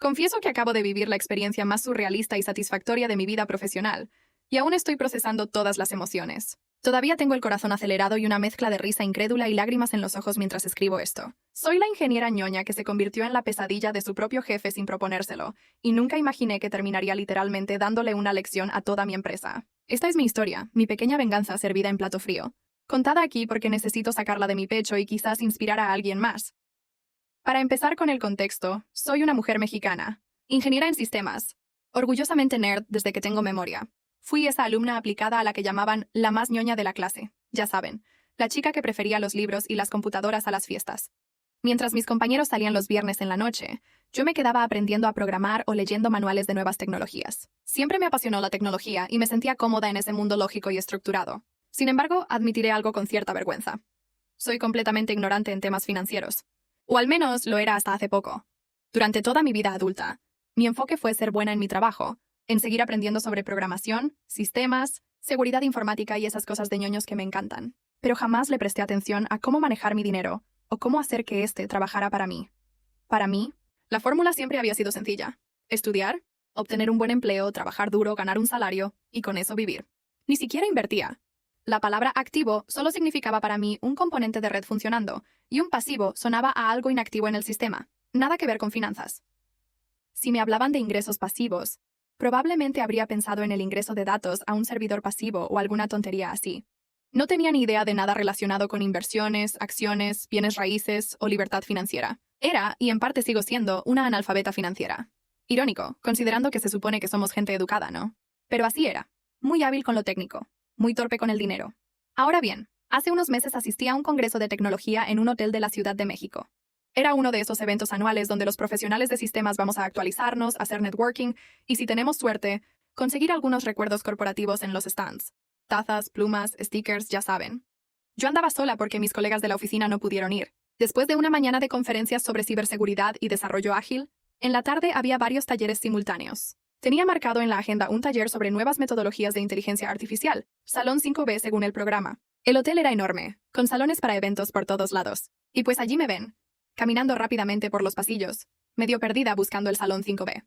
Confieso que acabo de vivir la experiencia más surrealista y satisfactoria de mi vida profesional, y aún estoy procesando todas las emociones. Todavía tengo el corazón acelerado y una mezcla de risa incrédula y lágrimas en los ojos mientras escribo esto. Soy la ingeniera ñoña que se convirtió en la pesadilla de su propio jefe sin proponérselo, y nunca imaginé que terminaría literalmente dándole una lección a toda mi empresa. Esta es mi historia, mi pequeña venganza servida en plato frío. Contada aquí porque necesito sacarla de mi pecho y quizás inspirar a alguien más. Para empezar con el contexto, soy una mujer mexicana, ingeniera en sistemas, orgullosamente nerd desde que tengo memoria. Fui esa alumna aplicada a la que llamaban la más ñoña de la clase, ya saben, la chica que prefería los libros y las computadoras a las fiestas. Mientras mis compañeros salían los viernes en la noche, yo me quedaba aprendiendo a programar o leyendo manuales de nuevas tecnologías. Siempre me apasionó la tecnología y me sentía cómoda en ese mundo lógico y estructurado. Sin embargo, admitiré algo con cierta vergüenza. Soy completamente ignorante en temas financieros. O al menos lo era hasta hace poco. Durante toda mi vida adulta, mi enfoque fue ser buena en mi trabajo, en seguir aprendiendo sobre programación, sistemas, seguridad informática y esas cosas de ñoños que me encantan. Pero jamás le presté atención a cómo manejar mi dinero o cómo hacer que éste trabajara para mí. Para mí, la fórmula siempre había sido sencilla. Estudiar, obtener un buen empleo, trabajar duro, ganar un salario y con eso vivir. Ni siquiera invertía. La palabra activo solo significaba para mí un componente de red funcionando, y un pasivo sonaba a algo inactivo en el sistema. Nada que ver con finanzas. Si me hablaban de ingresos pasivos, probablemente habría pensado en el ingreso de datos a un servidor pasivo o alguna tontería así. No tenía ni idea de nada relacionado con inversiones, acciones, bienes raíces o libertad financiera. Era, y en parte sigo siendo, una analfabeta financiera. Irónico, considerando que se supone que somos gente educada, ¿no? Pero así era. Muy hábil con lo técnico. Muy torpe con el dinero. Ahora bien, hace unos meses asistí a un congreso de tecnología en un hotel de la Ciudad de México. Era uno de esos eventos anuales donde los profesionales de sistemas vamos a actualizarnos, hacer networking y, si tenemos suerte, conseguir algunos recuerdos corporativos en los stands. Tazas, plumas, stickers, ya saben. Yo andaba sola porque mis colegas de la oficina no pudieron ir. Después de una mañana de conferencias sobre ciberseguridad y desarrollo ágil, en la tarde había varios talleres simultáneos. Tenía marcado en la agenda un taller sobre nuevas metodologías de inteligencia artificial, Salón 5B según el programa. El hotel era enorme, con salones para eventos por todos lados. Y pues allí me ven, caminando rápidamente por los pasillos, medio perdida buscando el Salón 5B.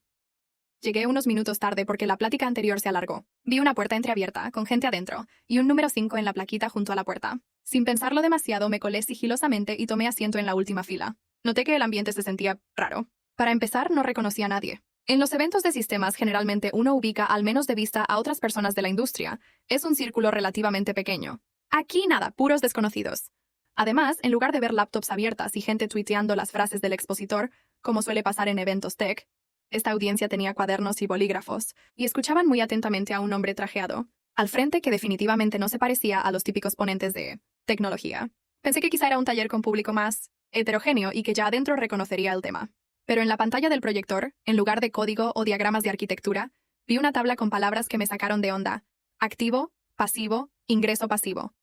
Llegué unos minutos tarde porque la plática anterior se alargó. Vi una puerta entreabierta, con gente adentro, y un número 5 en la plaquita junto a la puerta. Sin pensarlo demasiado, me colé sigilosamente y tomé asiento en la última fila. Noté que el ambiente se sentía raro. Para empezar, no reconocía a nadie. En los eventos de sistemas generalmente uno ubica al menos de vista a otras personas de la industria. Es un círculo relativamente pequeño. Aquí nada, puros desconocidos. Además, en lugar de ver laptops abiertas y gente tuiteando las frases del expositor, como suele pasar en eventos tech, esta audiencia tenía cuadernos y bolígrafos, y escuchaban muy atentamente a un hombre trajeado, al frente que definitivamente no se parecía a los típicos ponentes de tecnología. Pensé que quizá era un taller con público más heterogéneo y que ya adentro reconocería el tema. Pero en la pantalla del proyector, en lugar de código o diagramas de arquitectura, vi una tabla con palabras que me sacaron de onda. Activo, pasivo, ingreso pasivo.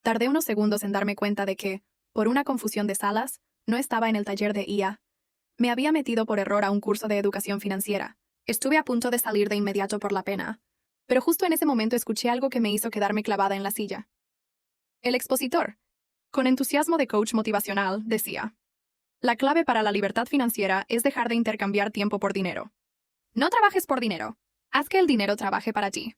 Tardé unos segundos en darme cuenta de que, por una confusión de salas, no estaba en el taller de IA. Me había metido por error a un curso de educación financiera. Estuve a punto de salir de inmediato por la pena. Pero justo en ese momento escuché algo que me hizo quedarme clavada en la silla. El expositor, con entusiasmo de coach motivacional, decía: la clave para la libertad financiera es dejar de intercambiar tiempo por dinero. No trabajes por dinero. Haz que el dinero trabaje para ti.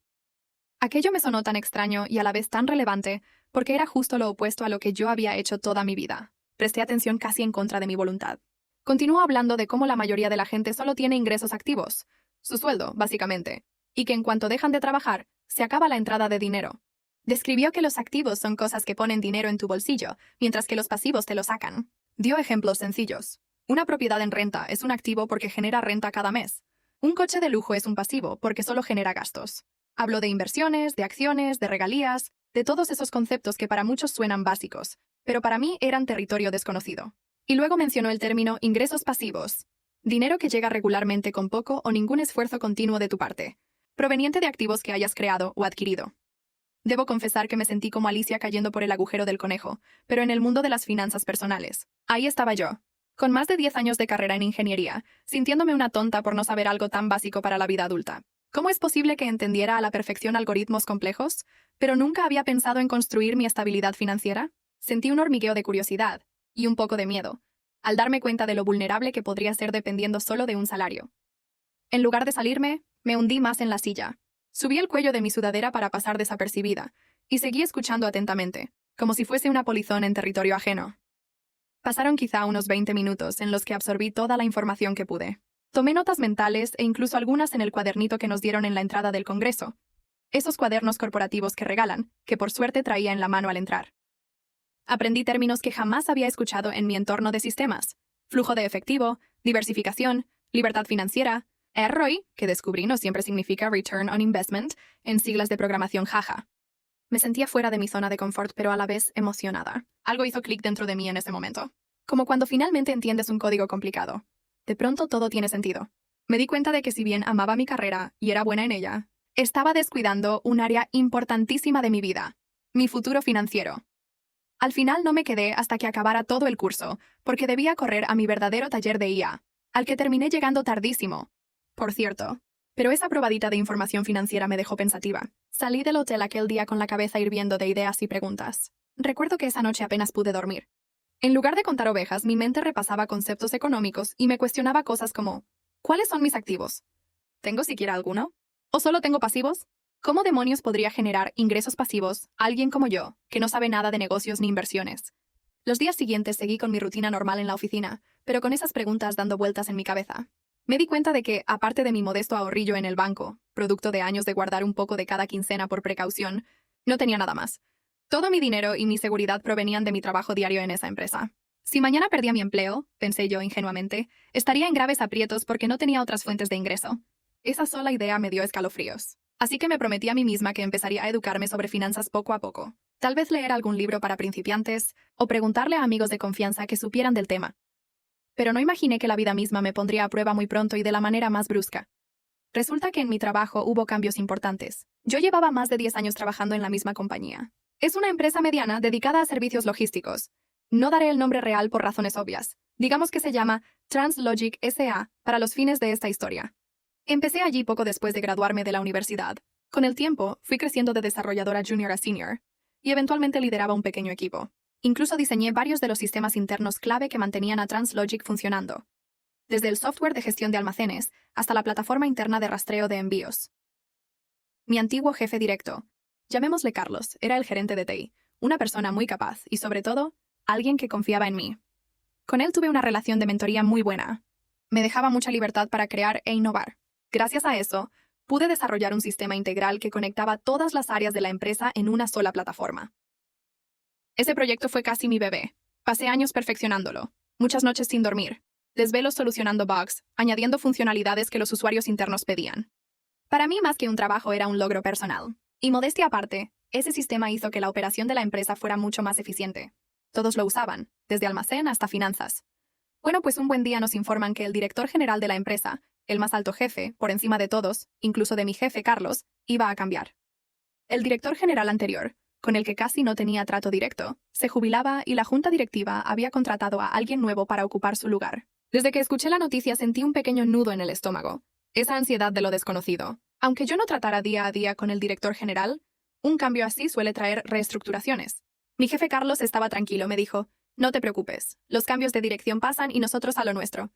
Aquello me sonó tan extraño y a la vez tan relevante porque era justo lo opuesto a lo que yo había hecho toda mi vida. Presté atención casi en contra de mi voluntad. Continuó hablando de cómo la mayoría de la gente solo tiene ingresos activos, su sueldo, básicamente, y que en cuanto dejan de trabajar, se acaba la entrada de dinero. Describió que los activos son cosas que ponen dinero en tu bolsillo, mientras que los pasivos te lo sacan. Dio ejemplos sencillos. Una propiedad en renta es un activo porque genera renta cada mes. Un coche de lujo es un pasivo porque solo genera gastos. Habló de inversiones, de acciones, de regalías, de todos esos conceptos que para muchos suenan básicos, pero para mí eran territorio desconocido. Y luego mencionó el término ingresos pasivos. Dinero que llega regularmente con poco o ningún esfuerzo continuo de tu parte, proveniente de activos que hayas creado o adquirido. Debo confesar que me sentí como Alicia cayendo por el agujero del conejo, pero en el mundo de las finanzas personales. Ahí estaba yo, con más de 10 años de carrera en ingeniería, sintiéndome una tonta por no saber algo tan básico para la vida adulta. ¿Cómo es posible que entendiera a la perfección algoritmos complejos, pero nunca había pensado en construir mi estabilidad financiera? Sentí un hormigueo de curiosidad, y un poco de miedo, al darme cuenta de lo vulnerable que podría ser dependiendo solo de un salario. En lugar de salirme, me hundí más en la silla. Subí el cuello de mi sudadera para pasar desapercibida, y seguí escuchando atentamente, como si fuese una polizón en territorio ajeno. Pasaron quizá unos 20 minutos en los que absorbí toda la información que pude. Tomé notas mentales e incluso algunas en el cuadernito que nos dieron en la entrada del Congreso. Esos cuadernos corporativos que regalan, que por suerte traía en la mano al entrar. Aprendí términos que jamás había escuchado en mi entorno de sistemas. Flujo de efectivo, diversificación, libertad financiera, ROI, que descubrí no siempre significa Return on Investment, en siglas de programación jaja. Me sentía fuera de mi zona de confort, pero a la vez emocionada. Algo hizo clic dentro de mí en ese momento. Como cuando finalmente entiendes un código complicado. De pronto todo tiene sentido. Me di cuenta de que si bien amaba mi carrera y era buena en ella, estaba descuidando un área importantísima de mi vida, mi futuro financiero. Al final no me quedé hasta que acabara todo el curso, porque debía correr a mi verdadero taller de IA, al que terminé llegando tardísimo. Por cierto, pero esa probadita de información financiera me dejó pensativa. Salí del hotel aquel día con la cabeza hirviendo de ideas y preguntas. Recuerdo que esa noche apenas pude dormir. En lugar de contar ovejas, mi mente repasaba conceptos económicos y me cuestionaba cosas como: ¿cuáles son mis activos? ¿Tengo siquiera alguno? ¿O solo tengo pasivos? ¿Cómo demonios podría generar ingresos pasivos alguien como yo, que no sabe nada de negocios ni inversiones? Los días siguientes seguí con mi rutina normal en la oficina, pero con esas preguntas dando vueltas en mi cabeza. Me di cuenta de que, aparte de mi modesto ahorrillo en el banco, producto de años de guardar un poco de cada quincena por precaución, no tenía nada más. Todo mi dinero y mi seguridad provenían de mi trabajo diario en esa empresa. Si mañana perdía mi empleo, pensé yo ingenuamente, estaría en graves aprietos porque no tenía otras fuentes de ingreso. Esa sola idea me dio escalofríos. Así que me prometí a mí misma que empezaría a educarme sobre finanzas poco a poco. Tal vez leer algún libro para principiantes, o preguntarle a amigos de confianza que supieran del tema. Pero no imaginé que la vida misma me pondría a prueba muy pronto y de la manera más brusca. Resulta que en mi trabajo hubo cambios importantes. Yo llevaba más de 10 años trabajando en la misma compañía. Es una empresa mediana dedicada a servicios logísticos. No daré el nombre real por razones obvias. Digamos que se llama TransLogic SA para los fines de esta historia. Empecé allí poco después de graduarme de la universidad. Con el tiempo, fui creciendo de desarrolladora junior a senior, y eventualmente lideraba un pequeño equipo. Incluso diseñé varios de los sistemas internos clave que mantenían a TransLogic funcionando, desde el software de gestión de almacenes hasta la plataforma interna de rastreo de envíos. Mi antiguo jefe directo, llamémosle Carlos, era el gerente de TI, una persona muy capaz y, sobre todo, alguien que confiaba en mí. Con él tuve una relación de mentoría muy buena. Me dejaba mucha libertad para crear e innovar. Gracias a eso, pude desarrollar un sistema integral que conectaba todas las áreas de la empresa en una sola plataforma. Ese proyecto fue casi mi bebé. Pasé años perfeccionándolo, muchas noches sin dormir, desvelos solucionando bugs, añadiendo funcionalidades que los usuarios internos pedían. Para mí, más que un trabajo, era un logro personal. Y modestia aparte, ese sistema hizo que la operación de la empresa fuera mucho más eficiente. Todos lo usaban, desde almacén hasta finanzas. Bueno, pues un buen día nos informan que el director general de la empresa, el más alto jefe, por encima de todos, incluso de mi jefe Carlos, iba a cambiar. El director general anterior, con el que casi no tenía trato directo, se jubilaba y la junta directiva había contratado a alguien nuevo para ocupar su lugar. Desde que escuché la noticia sentí un pequeño nudo en el estómago, esa ansiedad de lo desconocido. Aunque yo no tratara día a día con el director general, un cambio así suele traer reestructuraciones. Mi jefe Carlos estaba tranquilo, me dijo: no te preocupes, los cambios de dirección pasan y nosotros a lo nuestro.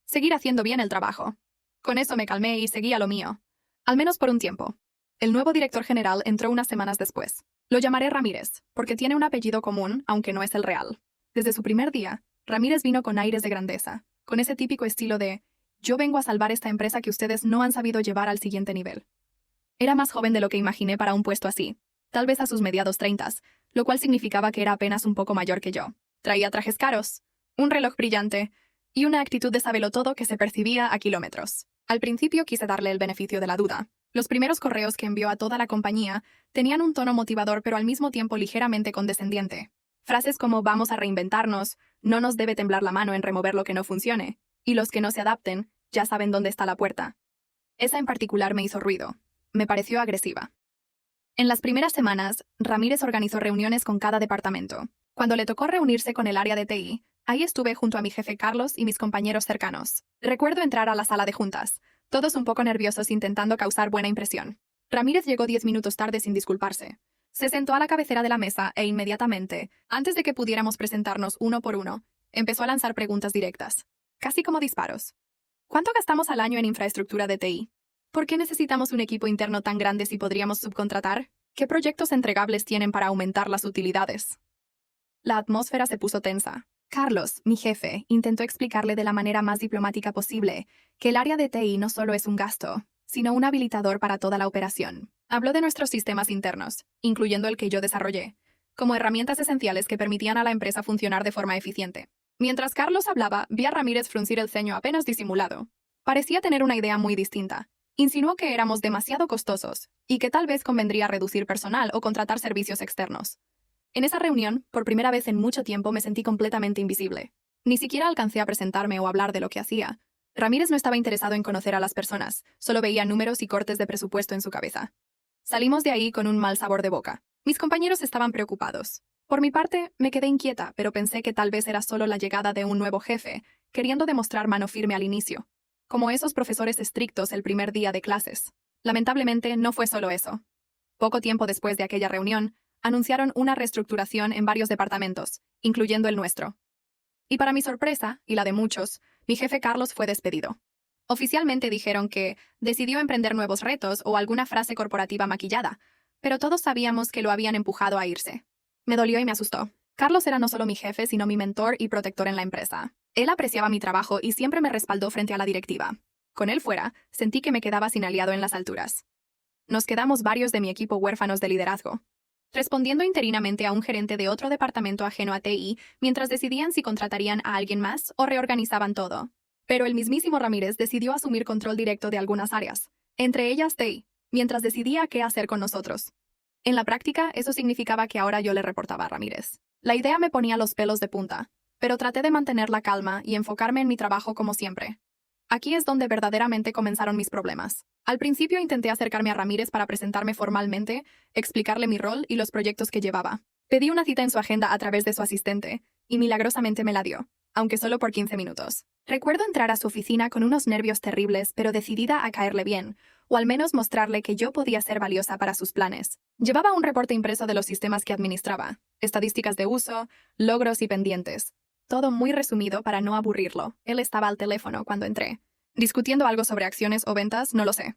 Seguir haciendo bien el trabajo. Con eso me calmé y seguí a lo mío. Al menos por un tiempo. El nuevo director general entró unas semanas después. Lo llamaré Ramírez, porque tiene un apellido común, aunque no es el real. Desde su primer día, Ramírez vino con aires de grandeza, con ese típico estilo de: yo vengo a salvar esta empresa que ustedes no han sabido llevar al siguiente nivel. Era más joven de lo que imaginé para un puesto así, tal vez a sus mediados 30, lo cual significaba que era apenas un poco mayor que yo. Traía trajes caros, un reloj brillante y una actitud de sabelotodo que se percibía a kilómetros. Al principio quise darle el beneficio de la duda. Los primeros correos que envió a toda la compañía tenían un tono motivador pero al mismo tiempo ligeramente condescendiente. Frases como: vamos a reinventarnos, no nos debe temblar la mano en remover lo que no funcione, y los que no se adapten ya saben dónde está la puerta. Esa en particular me hizo ruido. Me pareció agresiva. En las primeras semanas, Ramírez organizó reuniones con cada departamento. Cuando le tocó reunirse con el área de TI, ahí estuve junto a mi jefe Carlos y mis compañeros cercanos. Recuerdo entrar a la sala de juntas, todos un poco nerviosos intentando causar buena impresión. Ramírez llegó 10 minutos tarde sin disculparse. Se sentó a la cabecera de la mesa e inmediatamente, antes de que pudiéramos presentarnos uno por uno, empezó a lanzar preguntas directas, casi como disparos. ¿Cuánto gastamos al año en infraestructura de TI? ¿Por qué necesitamos un equipo interno tan grande si podríamos subcontratar? ¿Qué proyectos entregables tienen para aumentar las utilidades? La atmósfera se puso tensa. Carlos, mi jefe, intentó explicarle de la manera más diplomática posible que el área de TI no solo es un gasto, sino un habilitador para toda la operación. Habló de nuestros sistemas internos, incluyendo el que yo desarrollé, como herramientas esenciales que permitían a la empresa funcionar de forma eficiente. Mientras Carlos hablaba, vi a Ramírez fruncir el ceño apenas disimulado. Parecía tener una idea muy distinta. Insinuó que éramos demasiado costosos y que tal vez convendría reducir personal o contratar servicios externos. En esa reunión, por primera vez en mucho tiempo, me sentí completamente invisible. Ni siquiera alcancé a presentarme o hablar de lo que hacía. Ramírez no estaba interesado en conocer a las personas, solo veía números y cortes de presupuesto en su cabeza. Salimos de ahí con un mal sabor de boca. Mis compañeros estaban preocupados. Por mi parte, me quedé inquieta, pero pensé que tal vez era solo la llegada de un nuevo jefe, queriendo demostrar mano firme al inicio, como esos profesores estrictos el primer día de clases. Lamentablemente, no fue solo eso. Poco tiempo después de aquella reunión, anunciaron una reestructuración en varios departamentos, incluyendo el nuestro. Y para mi sorpresa, y la de muchos, mi jefe Carlos fue despedido. Oficialmente dijeron que decidió emprender nuevos retos o alguna frase corporativa maquillada, pero todos sabíamos que lo habían empujado a irse. Me dolió y me asustó. Carlos era no solo mi jefe, sino mi mentor y protector en la empresa. Él apreciaba mi trabajo y siempre me respaldó frente a la directiva. Con él fuera, sentí que me quedaba sin aliado en las alturas. Nos quedamos varios de mi equipo huérfanos de liderazgo, respondiendo interinamente a un gerente de otro departamento ajeno a TI, mientras decidían si contratarían a alguien más o reorganizaban todo. Pero el mismísimo Ramírez decidió asumir control directo de algunas áreas, entre ellas TI, mientras decidía qué hacer con nosotros. En la práctica, eso significaba que ahora yo le reportaba a Ramírez. La idea me ponía los pelos de punta, pero traté de mantener la calma y enfocarme en mi trabajo como siempre. Aquí es donde verdaderamente comenzaron mis problemas. Al principio intenté acercarme a Ramírez para presentarme formalmente, explicarle mi rol y los proyectos que llevaba. Pedí una cita en su agenda a través de su asistente, y milagrosamente me la dio, aunque solo por 15 minutos. Recuerdo entrar a su oficina con unos nervios terribles, pero decidida a caerle bien, o al menos mostrarle que yo podía ser valiosa para sus planes. Llevaba un reporte impreso de los sistemas que administraba, estadísticas de uso, logros y pendientes. Todo muy resumido para no aburrirlo. Él estaba al teléfono cuando entré. Discutiendo algo sobre acciones o ventas, no lo sé.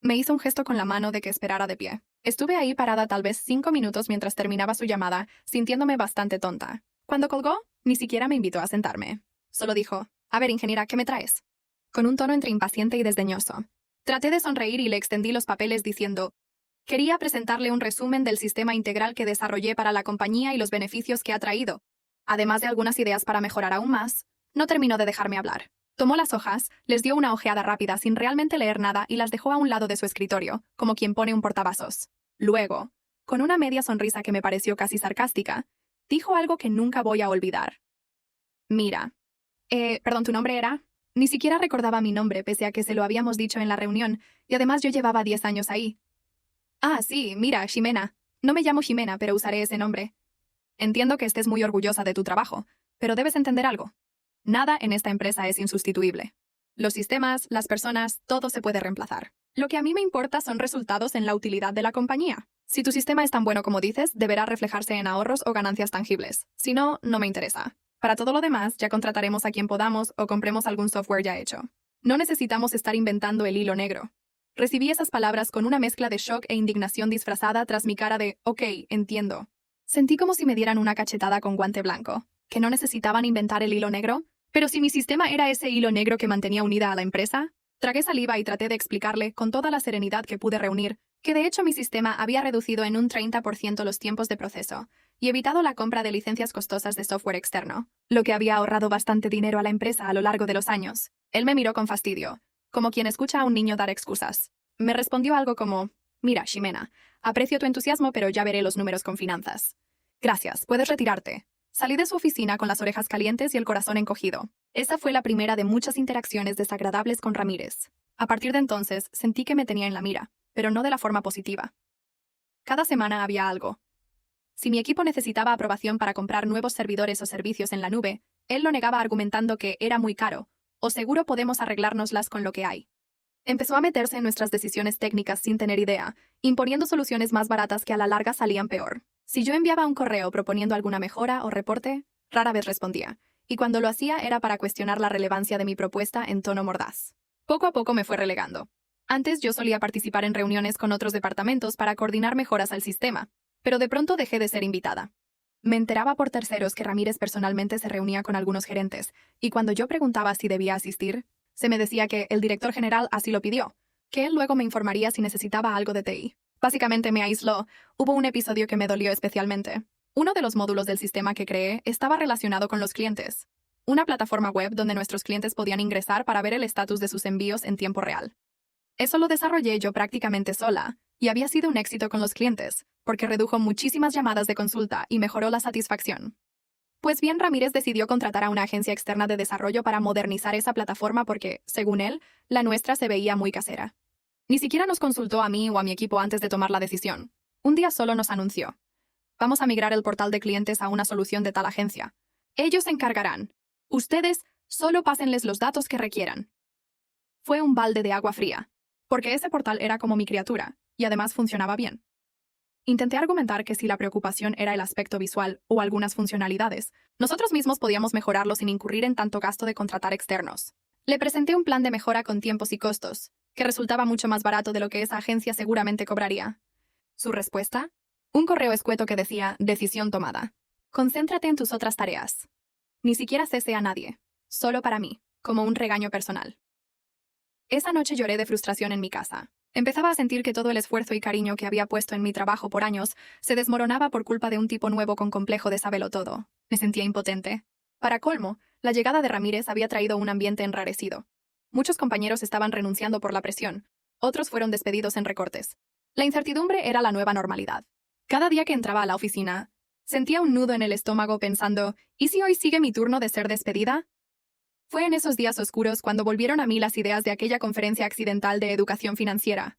Me hizo un gesto con la mano de que esperara de pie. Estuve ahí parada tal vez 5 minutos mientras terminaba su llamada, sintiéndome bastante tonta. Cuando colgó, ni siquiera me invitó a sentarme. Solo dijo, «A ver, ingeniera, ¿qué me traes?», con un tono entre impaciente y desdeñoso. Traté de sonreír y le extendí los papeles diciendo, «Quería presentarle un resumen del sistema integral que desarrollé para la compañía y los beneficios que ha traído, además de algunas ideas para mejorar aún más». No terminó de dejarme hablar. Tomó las hojas, les dio una ojeada rápida sin realmente leer nada y las dejó a un lado de su escritorio, como quien pone un portavasos. Luego, con una media sonrisa que me pareció casi sarcástica, dijo algo que nunca voy a olvidar. «Mira. Perdón, ¿tu nombre era?» Ni siquiera recordaba mi nombre, pese a que se lo habíamos dicho en la reunión, y además yo llevaba 10 años ahí. «Ah, sí, mira, Ximena. No me llamo Ximena, pero usaré ese nombre. Entiendo que estés muy orgullosa de tu trabajo, pero debes entender algo. Nada en esta empresa es insustituible. Los sistemas, las personas, todo se puede reemplazar. Lo que a mí me importa son resultados en la utilidad de la compañía. Si tu sistema es tan bueno como dices, deberá reflejarse en ahorros o ganancias tangibles. Si no, no me interesa. Para todo lo demás, ya contrataremos a quien podamos o compremos algún software ya hecho. No necesitamos estar inventando el hilo negro». Recibí esas palabras con una mezcla de shock e indignación disfrazada tras mi cara de «Ok, entiendo». Sentí como si me dieran una cachetada con guante blanco. ¿Que no necesitaban inventar el hilo negro? Pero si mi sistema era ese hilo negro que mantenía unida a la empresa. Tragué saliva y traté de explicarle, con toda la serenidad que pude reunir, que de hecho mi sistema había reducido en un 30% los tiempos de proceso y evitado la compra de licencias costosas de software externo, lo que había ahorrado bastante dinero a la empresa a lo largo de los años. Él me miró con fastidio, como quien escucha a un niño dar excusas. Me respondió algo como, «Mira, Ximena, aprecio tu entusiasmo, pero ya veré los números con finanzas. Gracias, puedes retirarte». Salí de su oficina con las orejas calientes y el corazón encogido. Esa fue la primera de muchas interacciones desagradables con Ramírez. A partir de entonces, sentí que me tenía en la mira, pero no de la forma positiva. Cada semana había algo. Si mi equipo necesitaba aprobación para comprar nuevos servidores o servicios en la nube, él lo negaba argumentando que era muy caro, o seguro podemos arreglárnoslas con lo que hay. Empezó a meterse en nuestras decisiones técnicas sin tener idea, imponiendo soluciones más baratas que a la larga salían peor. Si yo enviaba un correo proponiendo alguna mejora o reporte, rara vez respondía, y cuando lo hacía era para cuestionar la relevancia de mi propuesta en tono mordaz. Poco a poco me fue relegando. Antes yo solía participar en reuniones con otros departamentos para coordinar mejoras al sistema, pero de pronto dejé de ser invitada. Me enteraba por terceros que Ramírez personalmente se reunía con algunos gerentes, y cuando yo preguntaba si debía asistir, se me decía que el director general así lo pidió, que él luego me informaría si necesitaba algo de TI. Básicamente me aisló. Hubo un episodio que me dolió especialmente. Uno de los módulos del sistema que creé estaba relacionado con los clientes, una plataforma web donde nuestros clientes podían ingresar para ver el estatus de sus envíos en tiempo real. Eso lo desarrollé yo prácticamente sola, y había sido un éxito con los clientes, porque redujo muchísimas llamadas de consulta y mejoró la satisfacción. Pues bien, Ramírez decidió contratar a una agencia externa de desarrollo para modernizar esa plataforma porque, según él, la nuestra se veía muy casera. Ni siquiera nos consultó a mí o a mi equipo antes de tomar la decisión. Un día solo nos anunció: vamos a migrar el portal de clientes a una solución de tal agencia. Ellos se encargarán. Ustedes solo pásenles los datos que requieran. Fue un balde de agua fría, porque ese portal era como mi criatura, y además funcionaba bien. Intenté argumentar que si la preocupación era el aspecto visual o algunas funcionalidades, nosotros mismos podíamos mejorarlo sin incurrir en tanto gasto de contratar externos. Le presenté un plan de mejora con tiempos y costos, que resultaba mucho más barato de lo que esa agencia seguramente cobraría. ¿Su respuesta? Un correo escueto que decía: decisión tomada. Concéntrate en tus otras tareas. Ni siquiera cese a nadie, solo para mí, como un regaño personal. Esa noche lloré de frustración en mi casa. Empezaba a sentir que todo el esfuerzo y cariño que había puesto en mi trabajo por años se desmoronaba por culpa de un tipo nuevo con complejo de sabelotodo. Me sentía impotente. Para colmo, la llegada de Ramírez había traído un ambiente enrarecido. Muchos compañeros estaban renunciando por la presión. Otros fueron despedidos en recortes. La incertidumbre era la nueva normalidad. Cada día que entraba a la oficina, sentía un nudo en el estómago pensando: ¿y si hoy sigue mi turno de ser despedida? Fue en esos días oscuros cuando volvieron a mí las ideas de aquella conferencia accidental de educación financiera.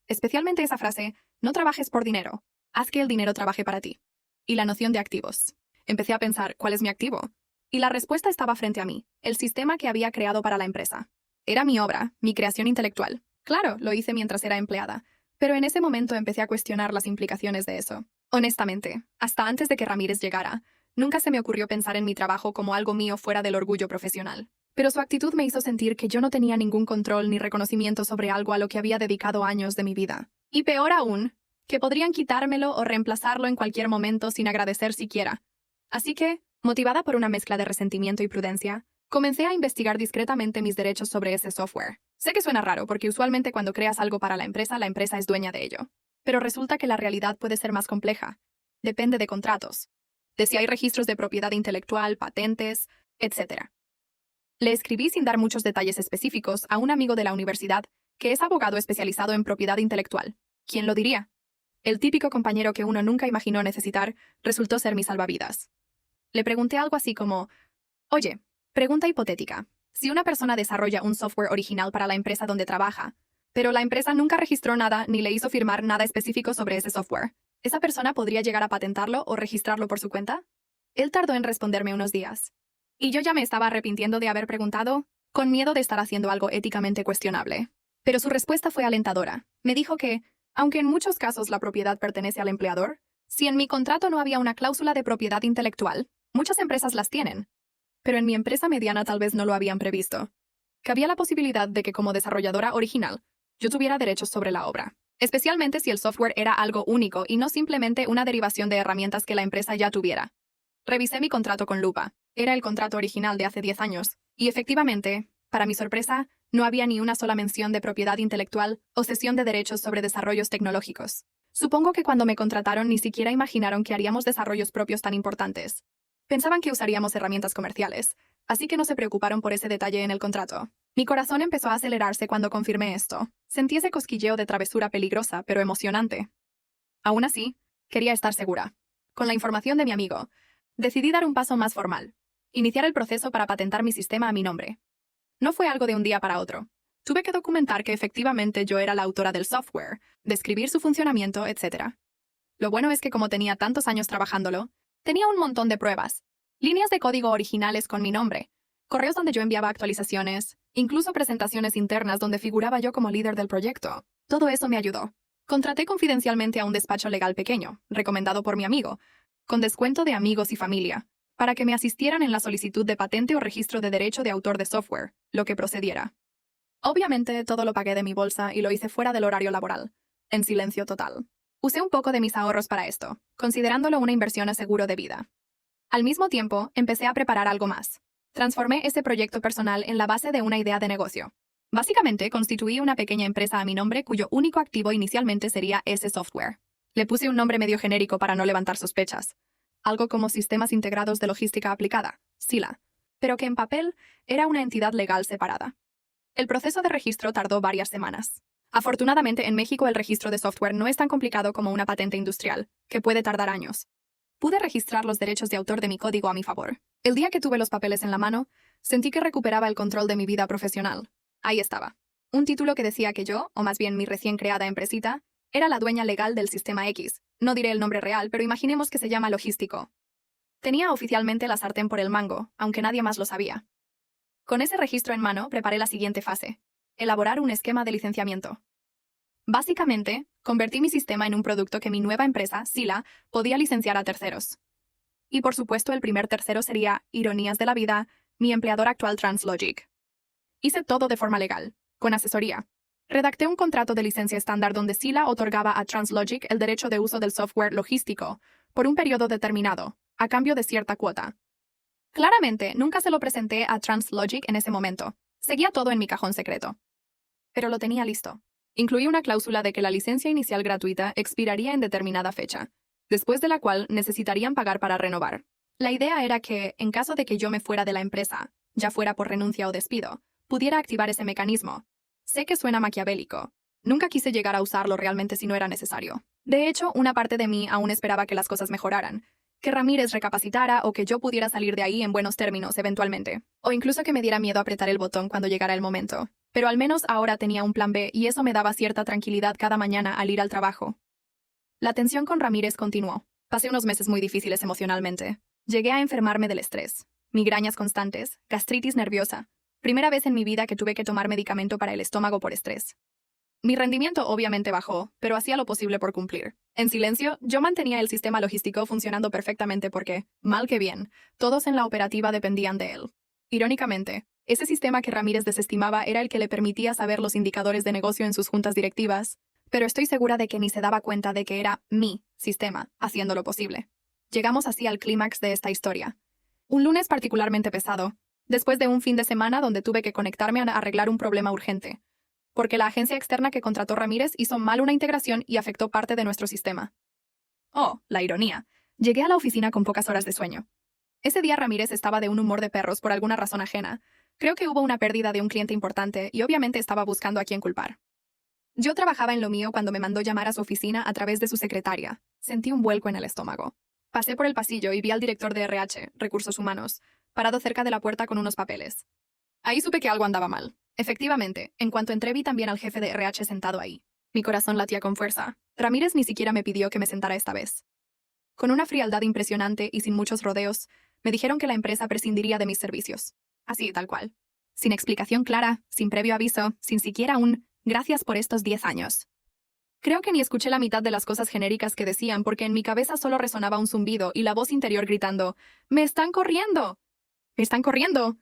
Especialmente esa frase: no trabajes por dinero, haz que el dinero trabaje para ti. Y la noción de activos. Empecé a pensar: ¿cuál es mi activo? Y la respuesta estaba frente a mí: el sistema que había creado para la empresa. Era mi obra, mi creación intelectual. Claro, lo hice mientras era empleada, pero en ese momento empecé a cuestionar las implicaciones de eso. Honestamente, hasta antes de que Ramírez llegara, nunca se me ocurrió pensar en mi trabajo como algo mío fuera del orgullo profesional. Pero su actitud me hizo sentir que yo no tenía ningún control ni reconocimiento sobre algo a lo que había dedicado años de mi vida. Y peor aún, que podrían quitármelo o reemplazarlo en cualquier momento sin agradecer siquiera. Así que, motivada por una mezcla de resentimiento y prudencia, comencé a investigar discretamente mis derechos sobre ese software. Sé que suena raro porque usualmente cuando creas algo para la empresa es dueña de ello. Pero resulta que la realidad puede ser más compleja. Depende de contratos, de si hay registros de propiedad intelectual, patentes, etc. Le escribí sin dar muchos detalles específicos a un amigo de la universidad que es abogado especializado en propiedad intelectual. ¿Quién lo diría? El típico compañero que uno nunca imaginó necesitar resultó ser mi salvavidas. Le pregunté algo así como: oye, pregunta hipotética. Si una persona desarrolla un software original para la empresa donde trabaja, pero la empresa nunca registró nada ni le hizo firmar nada específico sobre ese software, ¿esa persona podría llegar a patentarlo o registrarlo por su cuenta? Él tardó en responderme unos días. Y yo ya me estaba arrepintiendo de haber preguntado, con miedo de estar haciendo algo éticamente cuestionable. Pero su respuesta fue alentadora. Me dijo que, aunque en muchos casos la propiedad pertenece al empleador, si en mi contrato no había una cláusula de propiedad intelectual, muchas empresas las tienen. Pero en mi empresa mediana tal vez no lo habían previsto. Cabía la posibilidad de que como desarrolladora original, yo tuviera derechos sobre la obra, especialmente si el software era algo único y no simplemente una derivación de herramientas que la empresa ya tuviera. Revisé mi contrato con lupa. Era el contrato original de hace 10 años, y efectivamente, para mi sorpresa, no había ni una sola mención de propiedad intelectual o cesión de derechos sobre desarrollos tecnológicos. Supongo que cuando me contrataron ni siquiera imaginaron que haríamos desarrollos propios tan importantes. Pensaban que usaríamos herramientas comerciales, así que no se preocuparon por ese detalle en el contrato. Mi corazón empezó a acelerarse cuando confirmé esto. Sentí ese cosquilleo de travesura peligrosa, pero emocionante. Aún así, quería estar segura. Con la información de mi amigo, decidí dar un paso más formal. Iniciar el proceso para patentar mi sistema a mi nombre. No fue algo de un día para otro. Tuve que documentar que efectivamente yo era la autora del software, describir su funcionamiento, etc. Lo bueno es que como tenía tantos años trabajándolo, tenía un montón de pruebas, líneas de código originales con mi nombre, correos donde yo enviaba actualizaciones, incluso presentaciones internas donde figuraba yo como líder del proyecto. Todo eso me ayudó. Contraté confidencialmente a un despacho legal pequeño, recomendado por mi amigo, con descuento de amigos y familia, para que me asistieran en la solicitud de patente o registro de derecho de autor de software, lo que procediera. Obviamente, todo lo pagué de mi bolsa y lo hice fuera del horario laboral, en silencio total. Usé un poco de mis ahorros para esto, considerándolo una inversión a seguro de vida. Al mismo tiempo, empecé a preparar algo más. Transformé ese proyecto personal en la base de una idea de negocio. Básicamente, constituí una pequeña empresa a mi nombre cuyo único activo inicialmente sería ese software. Le puse un nombre medio genérico para no levantar sospechas. Algo como Sistemas Integrados de Logística Aplicada, SILA, pero que en papel era una entidad legal separada. El proceso de registro tardó varias semanas. Afortunadamente, en México el registro de software no es tan complicado como una patente industrial, que puede tardar años. Pude registrar los derechos de autor de mi código a mi favor. El día que tuve los papeles en la mano, sentí que recuperaba el control de mi vida profesional. Ahí estaba. Un título que decía que yo, o más bien mi recién creada empresita, era la dueña legal del Sistema X. No diré el nombre real, pero imaginemos que se llama Logístico. Tenía oficialmente la sartén por el mango, aunque nadie más lo sabía. Con ese registro en mano, preparé la siguiente fase: elaborar un esquema de licenciamiento. Básicamente, convertí mi sistema en un producto que mi nueva empresa, SILA, podía licenciar a terceros. Y por supuesto, el primer tercero sería, ironías de la vida, mi empleador actual TransLogic. Hice todo de forma legal, con asesoría. Redacté un contrato de licencia estándar donde SILA otorgaba a TransLogic el derecho de uso del software logístico, por un periodo determinado, a cambio de cierta cuota. Claramente, nunca se lo presenté a TransLogic en ese momento. Seguía todo en mi cajón secreto. Pero lo tenía listo. Incluí una cláusula de que la licencia inicial gratuita expiraría en determinada fecha, después de la cual necesitarían pagar para renovar. La idea era que, en caso de que yo me fuera de la empresa, ya fuera por renuncia o despido, pudiera activar ese mecanismo. Sé que suena maquiavélico. Nunca quise llegar a usarlo realmente si no era necesario. De hecho, una parte de mí aún esperaba que las cosas mejoraran, que Ramírez recapacitara o que yo pudiera salir de ahí en buenos términos eventualmente, o incluso que me diera miedo apretar el botón cuando llegara el momento. Pero al menos ahora tenía un plan B y eso me daba cierta tranquilidad cada mañana al ir al trabajo. La tensión con Ramírez continuó. Pasé unos meses muy difíciles emocionalmente. Llegué a enfermarme del estrés, migrañas constantes, gastritis nerviosa. Primera vez en mi vida que tuve que tomar medicamento para el estómago por estrés. Mi rendimiento obviamente bajó, pero hacía lo posible por cumplir. En silencio, yo mantenía el sistema logístico funcionando perfectamente porque, mal que bien, todos en la operativa dependían de él. Irónicamente, ese sistema que Ramírez desestimaba era el que le permitía saber los indicadores de negocio en sus juntas directivas, pero estoy segura de que ni se daba cuenta de que era mi sistema haciéndolo posible. Llegamos así al clímax de esta historia. Un lunes particularmente pesado, después de un fin de semana donde tuve que conectarme a arreglar un problema urgente, porque la agencia externa que contrató Ramírez hizo mal una integración y afectó parte de nuestro sistema. Oh, la ironía. Llegué a la oficina con pocas horas de sueño. Ese día Ramírez estaba de un humor de perros por alguna razón ajena. Creo que hubo una pérdida de un cliente importante y obviamente estaba buscando a quién culpar. Yo trabajaba en lo mío cuando me mandó llamar a su oficina a través de su secretaria. Sentí un vuelco en el estómago. Pasé por el pasillo y vi al director de RH, Recursos Humanos, parado cerca de la puerta con unos papeles. Ahí supe que algo andaba mal. Efectivamente, en cuanto entré vi también al jefe de RH sentado ahí. Mi corazón latía con fuerza. Ramírez ni siquiera me pidió que me sentara esta vez. Con una frialdad impresionante y sin muchos rodeos, me dijeron que la empresa prescindiría de mis servicios. Así, tal cual. Sin explicación clara, sin previo aviso, sin siquiera un «gracias por estos 10 años». Creo que ni escuché la mitad de las cosas genéricas que decían porque en mi cabeza solo resonaba un zumbido y la voz interior gritando «¡Me están corriendo! ¡Me están corriendo!».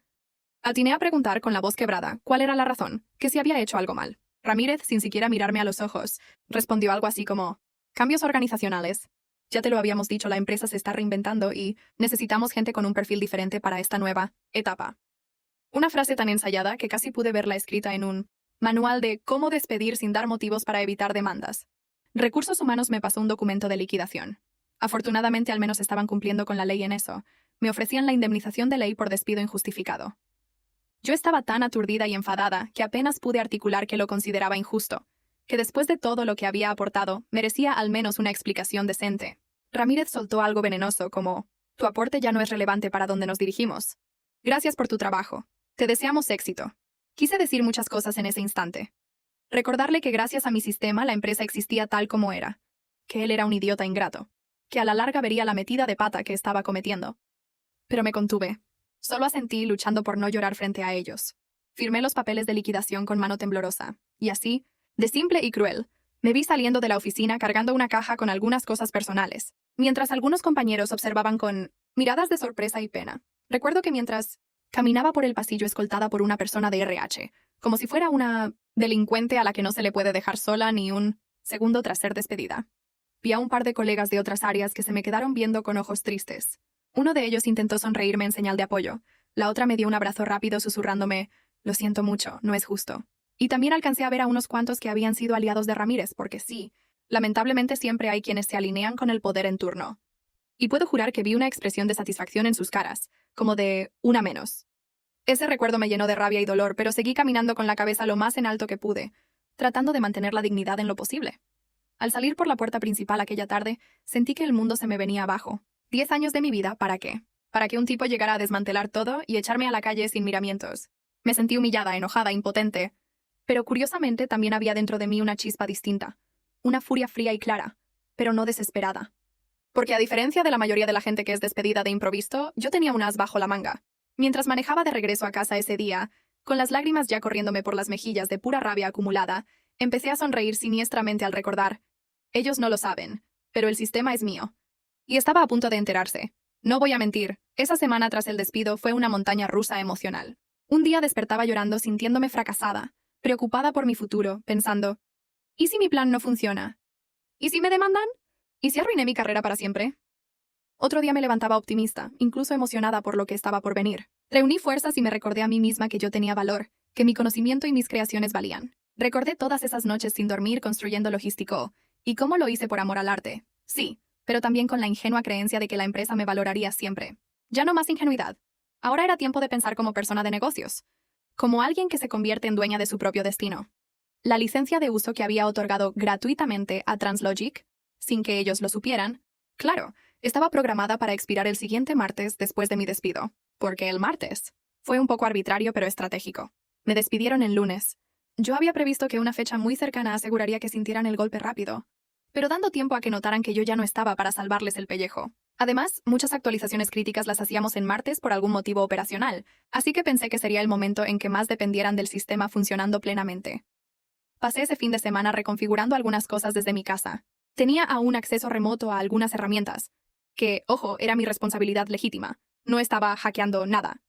Atiné a preguntar con la voz quebrada cuál era la razón, que si había hecho algo mal. Ramírez, sin siquiera mirarme a los ojos, respondió algo así como «cambios organizacionales. Ya te lo habíamos dicho, la empresa se está reinventando y necesitamos gente con un perfil diferente para esta nueva etapa». Una frase tan ensayada que casi pude verla escrita en un manual de cómo despedir sin dar motivos para evitar demandas. Recursos Humanos me pasó un documento de liquidación. Afortunadamente al menos estaban cumpliendo con la ley en eso. Me ofrecían la indemnización de ley por despido injustificado. Yo estaba tan aturdida y enfadada que apenas pude articular que lo consideraba injusto, que después de todo lo que había aportado, merecía al menos una explicación decente. Ramírez soltó algo venenoso como, «Tu aporte ya no es relevante para donde nos dirigimos. Gracias por tu trabajo. Te deseamos éxito». Quise decir muchas cosas en ese instante. Recordarle que gracias a mi sistema la empresa existía tal como era, que él era un idiota ingrato, que a la larga vería la metida de pata que estaba cometiendo. Pero me contuve. Solo asentí luchando por no llorar frente a ellos. Firmé los papeles de liquidación con mano temblorosa, y así, de simple y cruel, me vi saliendo de la oficina cargando una caja con algunas cosas personales, mientras algunos compañeros observaban con Miradas de sorpresa y pena. Recuerdo que mientras caminaba por el pasillo escoltada por una persona de RH, como si fuera una delincuente a la que no se le puede dejar sola ni un segundo tras ser despedida. Vi a un par de colegas de otras áreas que se me quedaron viendo con ojos tristes. Uno de ellos intentó sonreírme en señal de apoyo. La otra me dio un abrazo rápido susurrándome, «Lo siento mucho, no es justo». Y también alcancé a ver a unos cuantos que habían sido aliados de Ramírez, porque sí, lamentablemente siempre hay quienes se alinean con el poder en turno. Y puedo jurar que vi una expresión de satisfacción en sus caras, como de una menos. Ese recuerdo me llenó de rabia y dolor, pero seguí caminando con la cabeza lo más en alto que pude, tratando de mantener la dignidad en lo posible. Al salir por la puerta principal aquella tarde, sentí que el mundo se me venía abajo. 10 años de mi vida, ¿para qué? Para que un tipo llegara a desmantelar todo y echarme a la calle sin miramientos. Me sentí humillada, enojada, impotente. Pero curiosamente también había dentro de mí una chispa distinta. Una furia fría y clara, pero no desesperada. Porque a diferencia de la mayoría de la gente que es despedida de improviso, yo tenía un as bajo la manga. Mientras manejaba de regreso a casa ese día, con las lágrimas ya corriéndome por las mejillas de pura rabia acumulada, empecé a sonreír siniestramente al recordar. Ellos no lo saben, pero el sistema es mío. Y estaba a punto de enterarse. No voy a mentir, esa semana tras el despido fue una montaña rusa emocional. Un día despertaba llorando sintiéndome fracasada, preocupada por mi futuro, pensando, ¿y si mi plan no funciona? ¿Y si me demandan? ¿Y si arruiné mi carrera para siempre? Otro día me levantaba optimista, incluso emocionada por lo que estaba por venir. Reuní fuerzas y me recordé a mí misma que yo tenía valor, que mi conocimiento y mis creaciones valían. Recordé todas esas noches sin dormir construyendo logístico, y cómo lo hice por amor al arte. Sí, pero también con la ingenua creencia de que la empresa me valoraría siempre. Ya no más ingenuidad. Ahora era tiempo de pensar como persona de negocios, como alguien que se convierte en dueña de su propio destino. La licencia de uso que había otorgado gratuitamente a Translogic, sin que ellos lo supieran, claro, estaba programada para expirar el siguiente martes después de mi despido. Porque el martes. Fue un poco arbitrario pero estratégico. Me despidieron el lunes. Yo había previsto que una fecha muy cercana aseguraría que sintieran el golpe rápido, pero dando tiempo a que notaran que yo ya no estaba para salvarles el pellejo. Además, muchas actualizaciones críticas las hacíamos en martes por algún motivo operacional, así que pensé que sería el momento en que más dependieran del sistema funcionando plenamente. Pasé ese fin de semana reconfigurando algunas cosas desde mi casa. Tenía aún acceso remoto a algunas herramientas, que, ojo, era mi responsabilidad legítima. No estaba hackeando nada.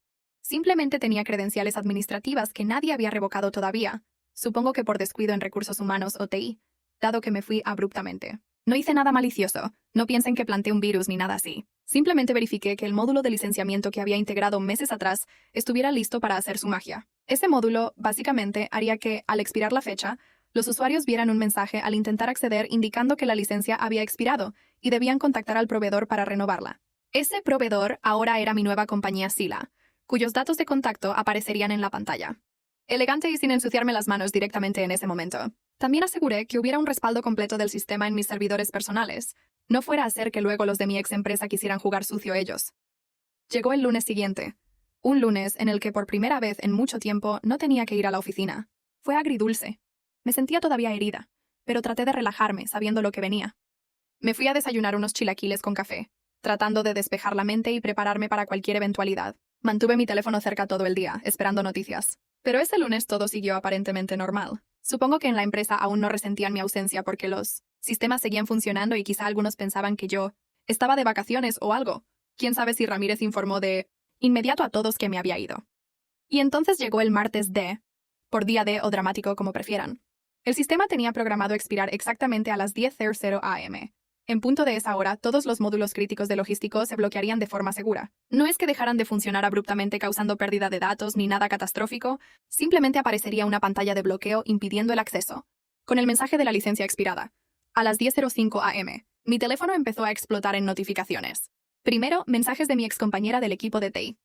Simplemente tenía credenciales administrativas que nadie había revocado todavía, supongo que por descuido en recursos humanos o TI, dado que me fui abruptamente. No hice nada malicioso, no piensen que planteé un virus ni nada así. Simplemente verifiqué que el módulo de licenciamiento que había integrado meses atrás estuviera listo para hacer su magia. Ese módulo, básicamente, haría que, al expirar la fecha, los usuarios vieran un mensaje al intentar acceder indicando que la licencia había expirado y debían contactar al proveedor para renovarla. Ese proveedor ahora era mi nueva compañía Sila, cuyos datos de contacto aparecerían en la pantalla. Elegante y sin ensuciarme las manos directamente en ese momento. También aseguré que hubiera un respaldo completo del sistema en mis servidores personales. No fuera a ser que luego los de mi ex empresa quisieran jugar sucio ellos. Llegó el lunes siguiente. Un lunes en el que por primera vez en mucho tiempo no tenía que ir a la oficina. Fue agridulce. Me sentía todavía herida, pero traté de relajarme sabiendo lo que venía. Me fui a desayunar unos chilaquiles con café, tratando de despejar la mente y prepararme para cualquier eventualidad. Mantuve mi teléfono cerca todo el día, esperando noticias. Pero ese lunes todo siguió aparentemente normal. Supongo que en la empresa aún no resentían mi ausencia porque los sistemas seguían funcionando y quizá algunos pensaban que yo estaba de vacaciones o algo. Quién sabe si Ramírez informó de inmediato a todos que me había ido. Y entonces llegó el martes D, por día D o dramático como prefieran. El sistema tenía programado expirar exactamente a las 10:00 am. En punto de esa hora, todos los módulos críticos de logístico se bloquearían de forma segura. No es que dejaran de funcionar abruptamente causando pérdida de datos ni nada catastrófico, simplemente aparecería una pantalla de bloqueo impidiendo el acceso, con el mensaje de la licencia expirada. A las 10:05 am, mi teléfono empezó a explotar en notificaciones. Primero, mensajes de mi excompañera del equipo de TI.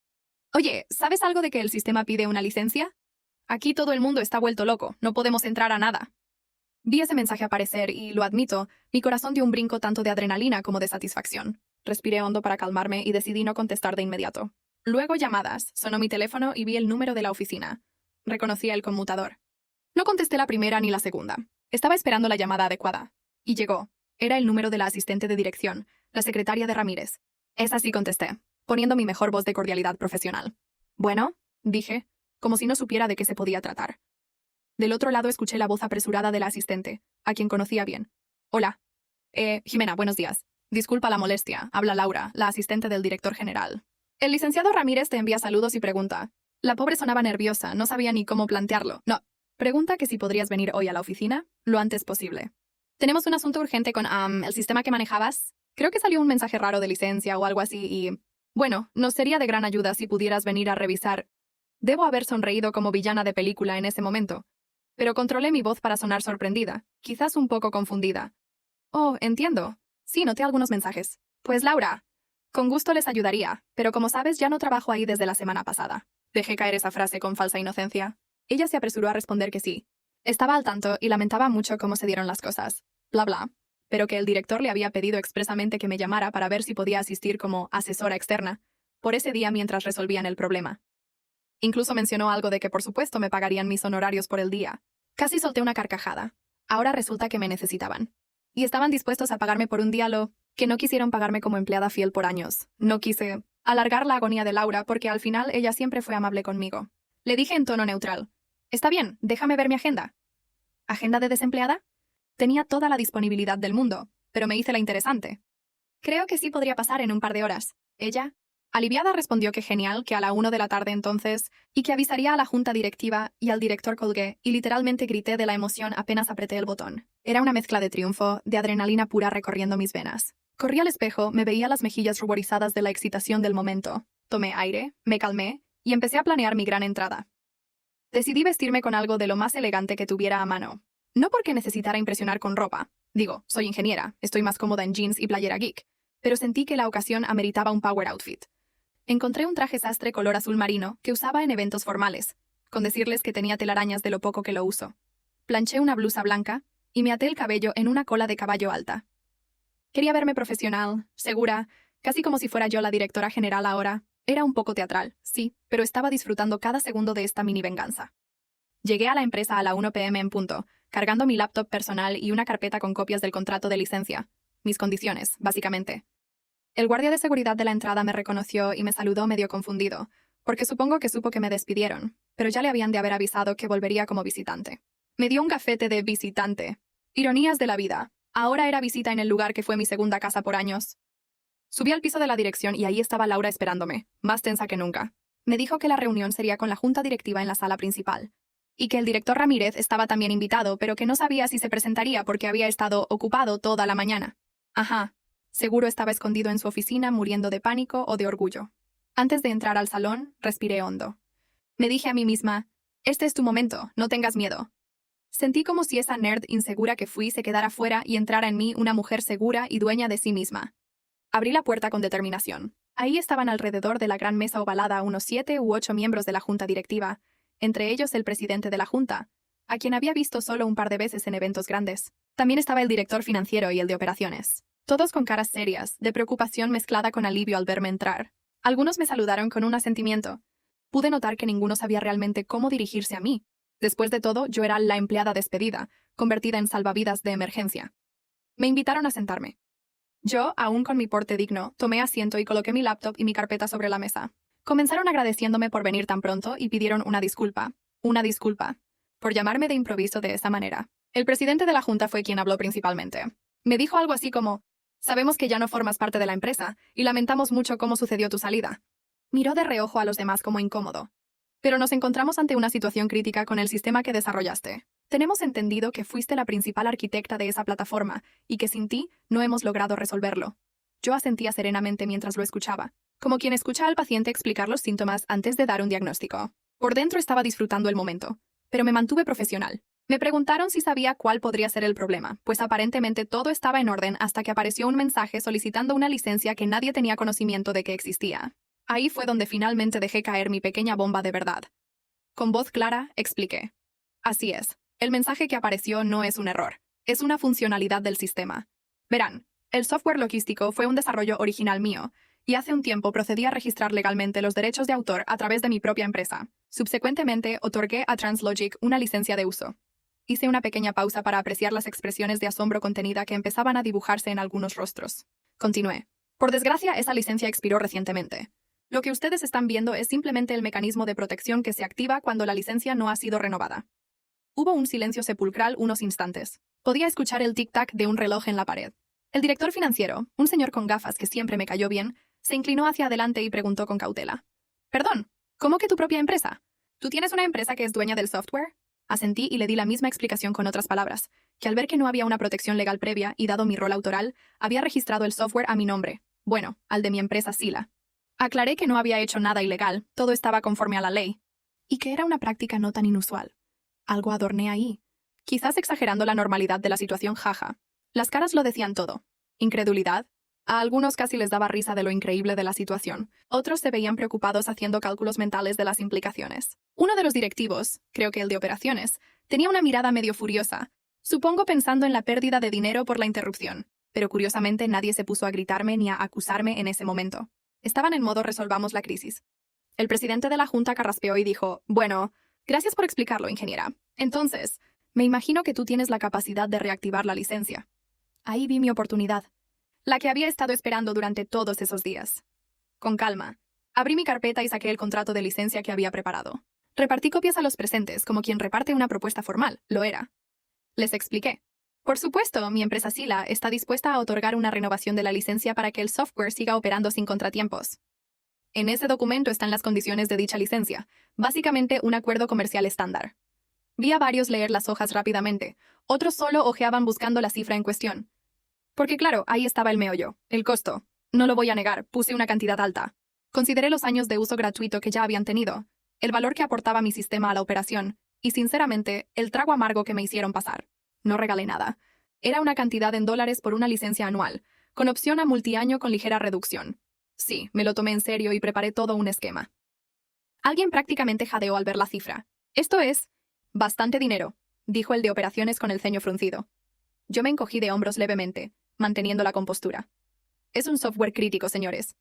Oye, ¿sabes algo de que el sistema pide una licencia? Aquí todo el mundo está vuelto loco, no podemos entrar a nada. Vi ese mensaje aparecer y, lo admito, mi corazón dio un brinco tanto de adrenalina como de satisfacción. Respiré hondo para calmarme y decidí no contestar de inmediato. Luego llamadas, sonó mi teléfono y vi el número de la oficina. Reconocí el conmutador. No contesté la primera ni la segunda. Estaba esperando la llamada adecuada. Y llegó. Era el número de la asistente de dirección, la secretaria de Ramírez. Esa sí contesté, poniendo mi mejor voz de cordialidad profesional. Bueno, dije, como si no supiera de qué se podía tratar. Del otro lado escuché la voz apresurada de la asistente, a quien conocía bien. Hola. Jimena, buenos días. Disculpa la molestia, habla Laura, la asistente del director general. El licenciado Ramírez te envía saludos y pregunta. La pobre sonaba nerviosa, no sabía ni cómo plantearlo. No. Pregunta que si podrías venir hoy a la oficina, lo antes posible. Tenemos un asunto urgente con el sistema que manejabas. Creo que salió un mensaje raro de licencia o algo así y... Bueno, nos sería de gran ayuda si pudieras venir a revisar. Debo haber sonreído como villana de película en ese momento. Pero controlé mi voz para sonar sorprendida, quizás un poco confundida. Oh, entiendo. Sí, noté algunos mensajes. Pues Laura, con gusto les ayudaría, pero como sabes ya no trabajo ahí desde la semana pasada. Dejé caer esa frase con falsa inocencia. Ella se apresuró a responder que sí. Estaba al tanto y lamentaba mucho cómo se dieron las cosas. Bla bla. Pero que el director le había pedido expresamente que me llamara para ver si podía asistir como asesora externa por ese día mientras resolvían el problema. Incluso mencionó algo de que por supuesto me pagarían mis honorarios por el día. Casi solté una carcajada. Ahora resulta que me necesitaban. Y estaban dispuestos a pagarme por un día lo que no quisieron pagarme como empleada fiel por años. No quise alargar la agonía de Laura porque al final ella siempre fue amable conmigo. Le dije en tono neutral. Está bien, déjame ver mi agenda. ¿Agenda de desempleada? Tenía toda la disponibilidad del mundo, pero me hice la interesante. Creo que sí podría pasar en un par de horas. Ella, aliviada, respondió que genial, que a la 1 de la tarde entonces, y que avisaría a la junta directiva y al director. Colgué, y literalmente grité de la emoción apenas apreté el botón. Era una mezcla de triunfo, de adrenalina pura recorriendo mis venas. Corrí al espejo, me veía las mejillas ruborizadas de la excitación del momento. Tomé aire, me calmé, y empecé a planear mi gran entrada. Decidí vestirme con algo de lo más elegante que tuviera a mano. No porque necesitara impresionar con ropa. Digo, soy ingeniera, estoy más cómoda en jeans y playera geek. Pero sentí que la ocasión ameritaba un power outfit. Encontré un traje sastre color azul marino que usaba en eventos formales, con decirles que tenía telarañas de lo poco que lo uso. Planché una blusa blanca y me até el cabello en una cola de caballo alta. Quería verme profesional, segura, casi como si fuera yo la directora general ahora. Era un poco teatral, sí, pero estaba disfrutando cada segundo de esta mini venganza. Llegué a la empresa a la 1 p.m. en punto, cargando mi laptop personal y una carpeta con copias del contrato de licencia. Mis condiciones, básicamente. El guardia de seguridad de la entrada me reconoció y me saludó medio confundido, porque supongo que supo que me despidieron, pero ya le habían de haber avisado que volvería como visitante. Me dio un gafete de visitante. Ironías de la vida. Ahora era visita en el lugar que fue mi segunda casa por años. Subí al piso de la dirección y ahí estaba Laura esperándome, más tensa que nunca. Me dijo que la reunión sería con la junta directiva en la sala principal, y que el director Ramírez estaba también invitado, pero que no sabía si se presentaría porque había estado ocupado toda la mañana. Ajá. Seguro estaba escondido en su oficina muriendo de pánico o de orgullo. Antes de entrar al salón, respiré hondo. Me dije a mí misma, este es tu momento, no tengas miedo. Sentí como si esa nerd insegura que fui se quedara fuera y entrara en mí una mujer segura y dueña de sí misma. Abrí la puerta con determinación. Ahí estaban alrededor de la gran mesa ovalada unos 7 u 8 miembros de la junta directiva, entre ellos el presidente de la junta, a quien había visto solo un par de veces en eventos grandes. También estaba el director financiero y el de operaciones. Todos con caras serias, de preocupación mezclada con alivio al verme entrar. Algunos me saludaron con un asentimiento. Pude notar que ninguno sabía realmente cómo dirigirse a mí. Después de todo, yo era la empleada despedida, convertida en salvavidas de emergencia. Me invitaron a sentarme. Yo, aún con mi porte digno, tomé asiento y coloqué mi laptop y mi carpeta sobre la mesa. Comenzaron agradeciéndome por venir tan pronto y pidieron una disculpa, por llamarme de improviso de esa manera. El presidente de la junta fue quien habló principalmente. Me dijo algo así como, sabemos que ya no formas parte de la empresa y lamentamos mucho cómo sucedió tu salida. Miró de reojo a los demás como incómodo. Pero nos encontramos ante una situación crítica con el sistema que desarrollaste. Tenemos entendido que fuiste la principal arquitecta de esa plataforma y que sin ti no hemos logrado resolverlo. Yo asentía serenamente mientras lo escuchaba, como quien escucha al paciente explicar los síntomas antes de dar un diagnóstico. Por dentro estaba disfrutando el momento, pero me mantuve profesional. Me preguntaron si sabía cuál podría ser el problema, pues aparentemente todo estaba en orden hasta que apareció un mensaje solicitando una licencia que nadie tenía conocimiento de que existía. Ahí fue donde finalmente dejé caer mi pequeña bomba de verdad. Con voz clara, expliqué. Así es, el mensaje que apareció no es un error, es una funcionalidad del sistema. Verán, el software logístico fue un desarrollo original mío, y hace un tiempo procedí a registrar legalmente los derechos de autor a través de mi propia empresa. Subsecuentemente, otorgué a Translogic una licencia de uso. Hice una pequeña pausa para apreciar las expresiones de asombro contenida que empezaban a dibujarse en algunos rostros. Continué. Por desgracia, esa licencia expiró recientemente. Lo que ustedes están viendo es simplemente el mecanismo de protección que se activa cuando la licencia no ha sido renovada. Hubo un silencio sepulcral unos instantes. Podía escuchar el tic-tac de un reloj en la pared. El director financiero, un señor con gafas que siempre me cayó bien, se inclinó hacia adelante y preguntó con cautela. Perdón, ¿cómo que tu propia empresa? ¿Tú tienes una empresa que es dueña del software? Asentí y le di la misma explicación con otras palabras, que al ver que no había una protección legal previa y dado mi rol autoral, había registrado el software a mi nombre. Bueno, al de mi empresa Sila. Aclaré que no había hecho nada ilegal, todo estaba conforme a la ley. Y que era una práctica no tan inusual. Algo adorné ahí. Quizás exagerando la normalidad de la situación, jaja. Las caras lo decían todo. Incredulidad. A algunos casi les daba risa de lo increíble de la situación. Otros se veían preocupados haciendo cálculos mentales de las implicaciones. Uno de los directivos, creo que el de operaciones, tenía una mirada medio furiosa. Supongo pensando en la pérdida de dinero por la interrupción. Pero curiosamente nadie se puso a gritarme ni a acusarme en ese momento. Estaban en modo resolvamos la crisis. El presidente de la junta carraspeó y dijo, bueno, gracias por explicarlo, ingeniera. Entonces, me imagino que tú tienes la capacidad de reactivar la licencia. Ahí vi mi oportunidad. La que había estado esperando durante todos esos días. Con calma, abrí mi carpeta y saqué el contrato de licencia que había preparado. Repartí copias a los presentes como quien reparte una propuesta formal, lo era. Les expliqué. Por supuesto, mi empresa Sila está dispuesta a otorgar una renovación de la licencia para que el software siga operando sin contratiempos. En ese documento están las condiciones de dicha licencia, básicamente un acuerdo comercial estándar. Vi a varios leer las hojas rápidamente, otros solo hojeaban buscando la cifra en cuestión. Porque claro, ahí estaba el meollo, el costo. No lo voy a negar, puse una cantidad alta. Consideré los años de uso gratuito que ya habían tenido, el valor que aportaba mi sistema a la operación, y sinceramente, el trago amargo que me hicieron pasar. No regalé nada. Era una cantidad en dólares por una licencia anual, con opción a multiaño con ligera reducción. Sí, me lo tomé en serio y preparé todo un esquema. Alguien prácticamente jadeó al ver la cifra. Esto es bastante dinero, dijo el de operaciones con el ceño fruncido. Yo me encogí de hombros levemente, manteniendo la compostura. Es un software crítico, señores.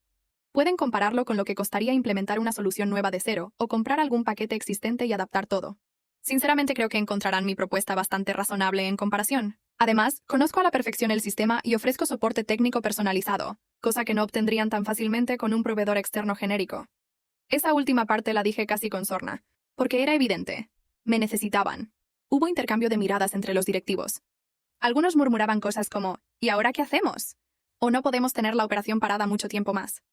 Pueden compararlo con lo que costaría implementar una solución nueva de cero o comprar algún paquete existente y adaptar todo. Sinceramente creo que encontrarán mi propuesta bastante razonable en comparación. Además, conozco a la perfección el sistema y ofrezco soporte técnico personalizado, cosa que no obtendrían tan fácilmente con un proveedor externo genérico. Esa última parte la dije casi con sorna, porque era evidente. Me necesitaban. Hubo intercambio de miradas entre los directivos. Algunos murmuraban cosas como, ¿y ahora qué hacemos? O no podemos tener la operación parada mucho tiempo más.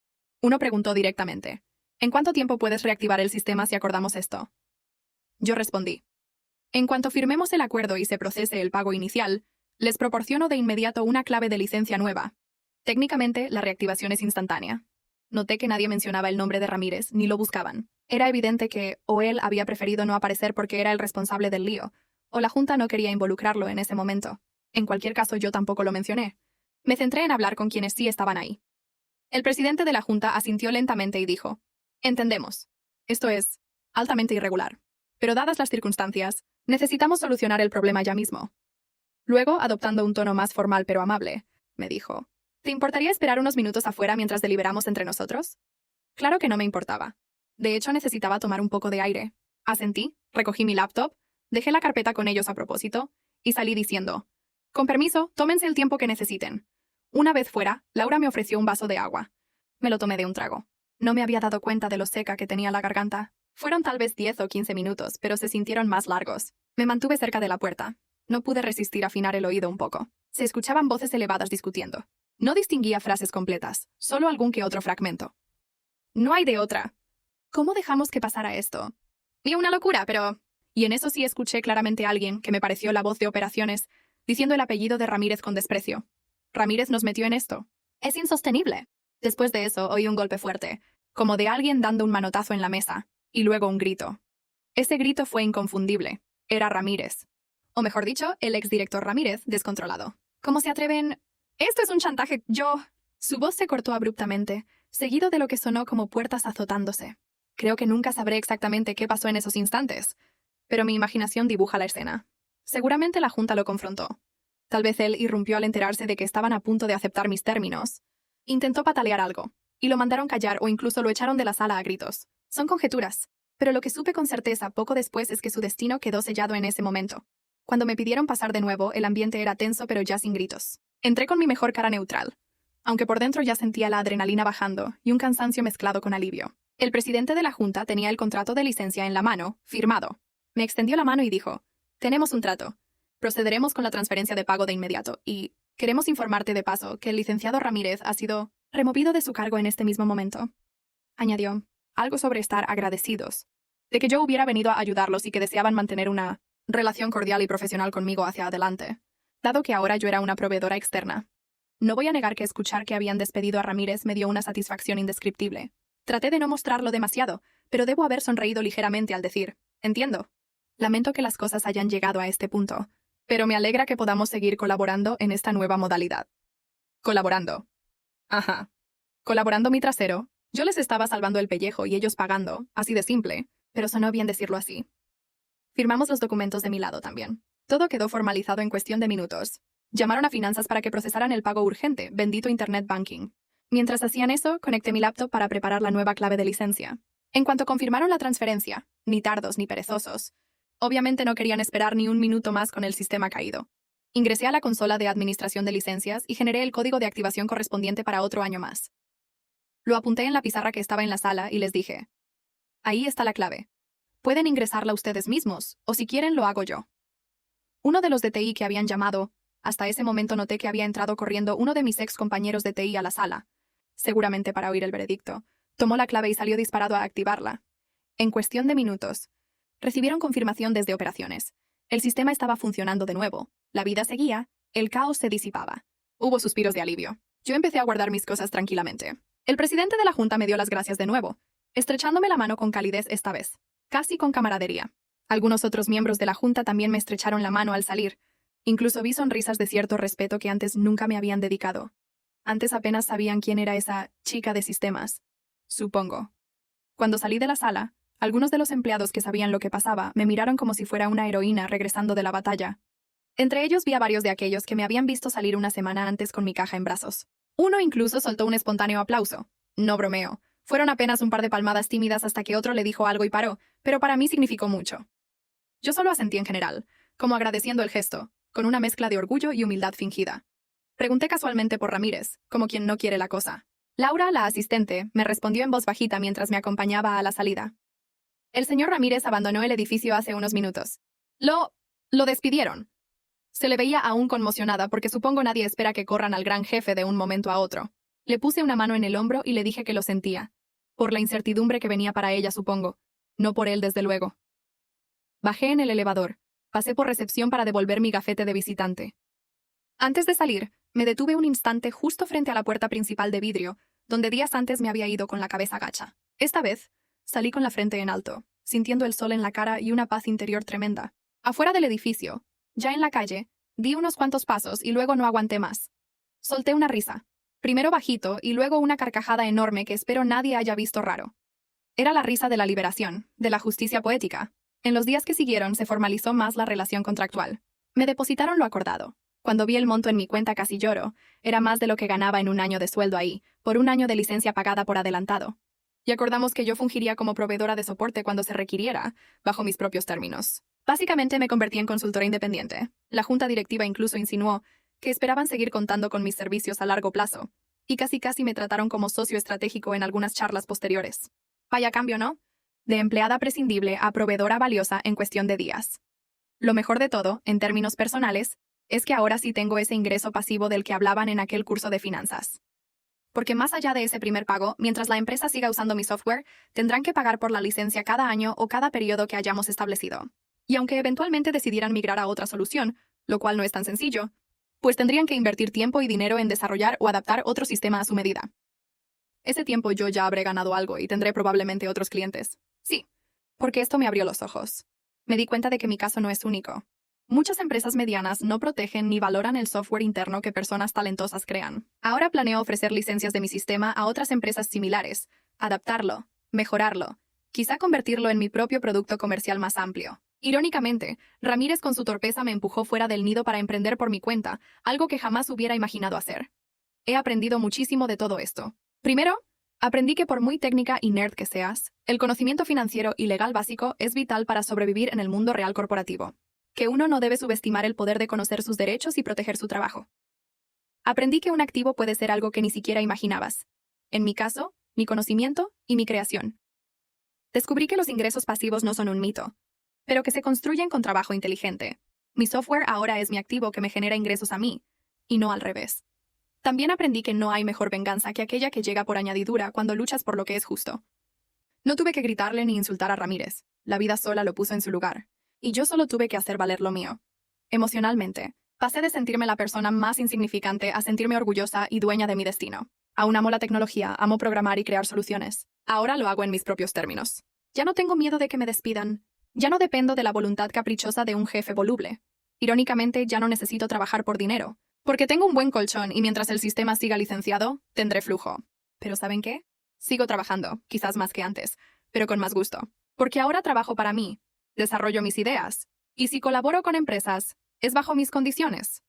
Uno preguntó directamente, ¿en cuánto tiempo puedes reactivar el sistema si acordamos esto? Yo respondí, en cuanto firmemos el acuerdo y se procese el pago inicial, les proporciono de inmediato una clave de licencia nueva. Técnicamente, la reactivación es instantánea. Noté que nadie mencionaba el nombre de Ramírez, ni lo buscaban. Era evidente que o él había preferido no aparecer porque era el responsable del lío, o la junta no quería involucrarlo en ese momento. En cualquier caso, yo tampoco lo mencioné. Me centré en hablar con quienes sí estaban ahí. El presidente de la junta asintió lentamente y dijo, entendemos. Esto es altamente irregular. Pero dadas las circunstancias, necesitamos solucionar el problema ya mismo. Luego, adoptando un tono más formal pero amable, me dijo, ¿te importaría esperar unos minutos afuera mientras deliberamos entre nosotros? Claro que no me importaba. De hecho, necesitaba tomar un poco de aire. Asentí, recogí mi laptop, dejé la carpeta con ellos a propósito, y salí diciendo, con permiso, tómense el tiempo que necesiten. Una vez fuera, Laura me ofreció un vaso de agua. Me lo tomé de un trago. No me había dado cuenta de lo seca que tenía la garganta. Fueron tal vez 10 o 15 minutos, pero se sintieron más largos. Me mantuve cerca de la puerta. No pude resistir afinar el oído un poco. Se escuchaban voces elevadas discutiendo. No distinguía frases completas, solo algún que otro fragmento. No hay de otra. ¿Cómo dejamos que pasara esto? Vi una locura, pero... Y en eso sí escuché claramente a alguien, que me pareció la voz de operaciones, diciendo el apellido de Ramírez con desprecio. Ramírez nos metió en esto. Es insostenible. Después de eso oí un golpe fuerte, como de alguien dando un manotazo en la mesa, y luego un grito. Ese grito fue inconfundible. Era Ramírez. O mejor dicho, el exdirector Ramírez, descontrolado. ¿Cómo se atreven? Esto es un chantaje, yo... Su voz se cortó abruptamente, seguido de lo que sonó como puertas azotándose. Creo que nunca sabré exactamente qué pasó en esos instantes, pero mi imaginación dibuja la escena. Seguramente la junta lo confrontó. Tal vez él irrumpió al enterarse de que estaban a punto de aceptar mis términos. Intentó patalear algo, y lo mandaron callar o incluso lo echaron de la sala a gritos. Son conjeturas, pero lo que supe con certeza poco después es que su destino quedó sellado en ese momento. Cuando me pidieron pasar de nuevo, el ambiente era tenso pero ya sin gritos. Entré con mi mejor cara neutral, aunque por dentro ya sentía la adrenalina bajando y un cansancio mezclado con alivio. El presidente de la junta tenía el contrato de licencia en la mano, firmado. Me extendió la mano y dijo, tenemos un trato. Procederemos con la transferencia de pago de inmediato y, Queremos informarte de paso que el licenciado Ramírez ha sido removido de su cargo en este mismo momento. Añadió algo sobre estar agradecidos, de que yo hubiera venido a ayudarlos y que deseaban mantener una relación cordial y profesional conmigo hacia adelante, dado que ahora yo era una proveedora externa. No voy a negar que escuchar que habían despedido a Ramírez me dio una satisfacción indescriptible. Traté de no mostrarlo demasiado, pero debo haber sonreído ligeramente al decir, entiendo. Lamento que las cosas hayan llegado a este punto, pero me alegra que podamos seguir colaborando en esta nueva modalidad. Colaborando. Ajá. Colaborando mi trasero. Yo les estaba salvando el pellejo y ellos pagando, así de simple, pero sonó bien decirlo así. Firmamos los documentos de mi lado también. Todo quedó formalizado en cuestión de minutos. Llamaron a finanzas para que procesaran el pago urgente, bendito Internet Banking. Mientras hacían eso, conecté mi laptop para preparar la nueva clave de licencia. En cuanto confirmaron la transferencia, ni tardos ni perezosos, obviamente no querían esperar ni un minuto más con el sistema caído. Ingresé a la consola de administración de licencias y generé el código de activación correspondiente para otro año más. Lo apunté en la pizarra que estaba en la sala y les dije, ahí está la clave. Pueden ingresarla ustedes mismos, o si quieren lo hago yo. Uno de los de TI que habían llamado, hasta ese momento noté que había entrado corriendo uno de mis ex compañeros de TI a la sala, seguramente para oír el veredicto, tomó la clave y salió disparado a activarla. En cuestión de minutos, recibieron confirmación desde operaciones. El sistema estaba funcionando de nuevo, la vida seguía, el caos se disipaba. Hubo suspiros de alivio. Yo empecé a guardar mis cosas tranquilamente. El presidente de la junta me dio las gracias de nuevo, estrechándome la mano con calidez esta vez, casi con camaradería. Algunos otros miembros de la junta también me estrecharon la mano al salir. Incluso vi sonrisas de cierto respeto que antes nunca me habían dedicado. Antes apenas sabían quién era esa chica de sistemas. Supongo. Cuando salí de la sala, algunos de los empleados que sabían lo que pasaba me miraron como si fuera una heroína regresando de la batalla. Entre ellos vi a varios de aquellos que me habían visto salir una semana antes con mi caja en brazos. Uno incluso soltó un espontáneo aplauso. No bromeo. Fueron apenas un par de palmadas tímidas hasta que otro le dijo algo y paró, pero para mí significó mucho. Yo solo asentí en general, como agradeciendo el gesto, con una mezcla de orgullo y humildad fingida. Pregunté casualmente por Ramírez, como quien no quiere la cosa. Laura, la asistente, me respondió en voz bajita mientras me acompañaba a la salida. El señor Ramírez abandonó el edificio hace unos minutos. Lo despidieron. Se le veía aún conmocionada porque supongo nadie espera que corran al gran jefe de un momento a otro. Le puse una mano en el hombro y le dije que lo sentía. Por la incertidumbre que venía para ella, supongo. No por él, desde luego. Bajé en el elevador. Pasé por recepción para devolver mi gafete de visitante. Antes de salir, me detuve un instante justo frente a la puerta principal de vidrio, donde días antes me había ido con la cabeza gacha. Esta vez, salí con la frente en alto, sintiendo el sol en la cara y una paz interior tremenda. Afuera del edificio, ya en la calle, di unos cuantos pasos y luego no aguanté más. Solté una risa. Primero bajito y luego una carcajada enorme que espero nadie haya visto raro. Era la risa de la liberación, de la justicia poética. En los días que siguieron se formalizó más la relación contractual. Me depositaron lo acordado. Cuando vi el monto en mi cuenta casi lloro. Era más de lo que ganaba en un año de sueldo ahí, por un año de licencia pagada por adelantado. Y acordamos que yo fungiría como proveedora de soporte cuando se requiriera, bajo mis propios términos. Básicamente me convertí en consultora independiente. La junta directiva incluso insinuó que esperaban seguir contando con mis servicios a largo plazo, y casi me trataron como socio estratégico en algunas charlas posteriores. Vaya cambio, ¿no? De empleada prescindible a proveedora valiosa en cuestión de días. Lo mejor de todo, en términos personales, es que ahora sí tengo ese ingreso pasivo del que hablaban en aquel curso de finanzas. Porque más allá de ese primer pago, mientras la empresa siga usando mi software, tendrán que pagar por la licencia cada año o cada periodo que hayamos establecido. Y aunque eventualmente decidieran migrar a otra solución, lo cual no es tan sencillo, pues tendrían que invertir tiempo y dinero en desarrollar o adaptar otro sistema a su medida. Ese tiempo yo ya habré ganado algo y tendré probablemente otros clientes. Sí, porque esto me abrió los ojos. Me di cuenta de que mi caso no es único. Muchas empresas medianas no protegen ni valoran el software interno que personas talentosas crean. Ahora planeo ofrecer licencias de mi sistema a otras empresas similares, adaptarlo, mejorarlo, quizá convertirlo en mi propio producto comercial más amplio. Irónicamente, Ramírez con su torpeza me empujó fuera del nido para emprender por mi cuenta, algo que jamás hubiera imaginado hacer. He aprendido muchísimo de todo esto. Primero, aprendí que por muy técnica y nerd que seas, el conocimiento financiero y legal básico es vital para sobrevivir en el mundo real corporativo. Que uno no debe subestimar el poder de conocer sus derechos y proteger su trabajo. Aprendí que un activo puede ser algo que ni siquiera imaginabas. En mi caso, mi conocimiento y mi creación. Descubrí que los ingresos pasivos no son un mito, pero que se construyen con trabajo inteligente. Mi software ahora es mi activo que me genera ingresos a mí, y no al revés. También aprendí que no hay mejor venganza que aquella que llega por añadidura cuando luchas por lo que es justo. No tuve que gritarle ni insultar a Ramírez. La vida sola lo puso en su lugar. Y yo solo tuve que hacer valer lo mío. Emocionalmente, pasé de sentirme la persona más insignificante a sentirme orgullosa y dueña de mi destino. Aún amo la tecnología, amo programar y crear soluciones. Ahora lo hago en mis propios términos. Ya no tengo miedo de que me despidan. Ya no dependo de la voluntad caprichosa de un jefe voluble. Irónicamente, ya no necesito trabajar por dinero, porque tengo un buen colchón y mientras el sistema siga licenciado, tendré flujo. Pero ¿saben qué? Sigo trabajando, quizás más que antes, pero con más gusto. Porque ahora trabajo para mí, desarrollo mis ideas, y si colaboro con empresas, es bajo mis condiciones.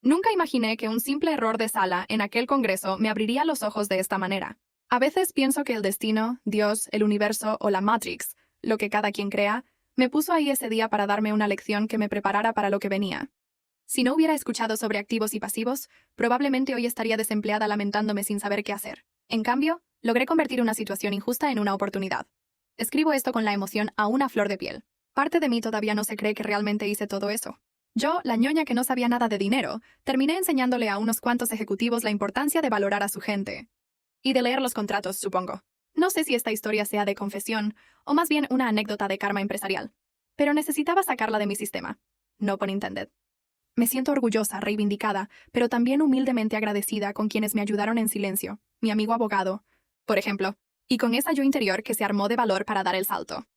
Nunca imaginé que un simple error de sala en aquel congreso me abriría los ojos de esta manera. A veces pienso que el destino, Dios, el universo o la Matrix, lo que cada quien crea, me puso ahí ese día para darme una lección que me preparara para lo que venía. Si no hubiera escuchado sobre activos y pasivos, probablemente hoy estaría desempleada lamentándome sin saber qué hacer. En cambio, logré convertir una situación injusta en una oportunidad. Escribo esto con la emoción a una flor de piel. Parte de mí todavía no se cree que realmente hice todo eso. Yo, la ñoña que no sabía nada de dinero, terminé enseñándole a unos cuantos ejecutivos la importancia de valorar a su gente. Y de leer los contratos, supongo. No sé si esta historia sea de confesión, o más bien una anécdota de karma empresarial. Pero necesitaba sacarla de mi sistema. No pun intended. Me siento orgullosa, reivindicada, pero también humildemente agradecida con quienes me ayudaron en silencio, mi amigo abogado, por ejemplo, y con esa yo interior que se armó de valor para dar el salto.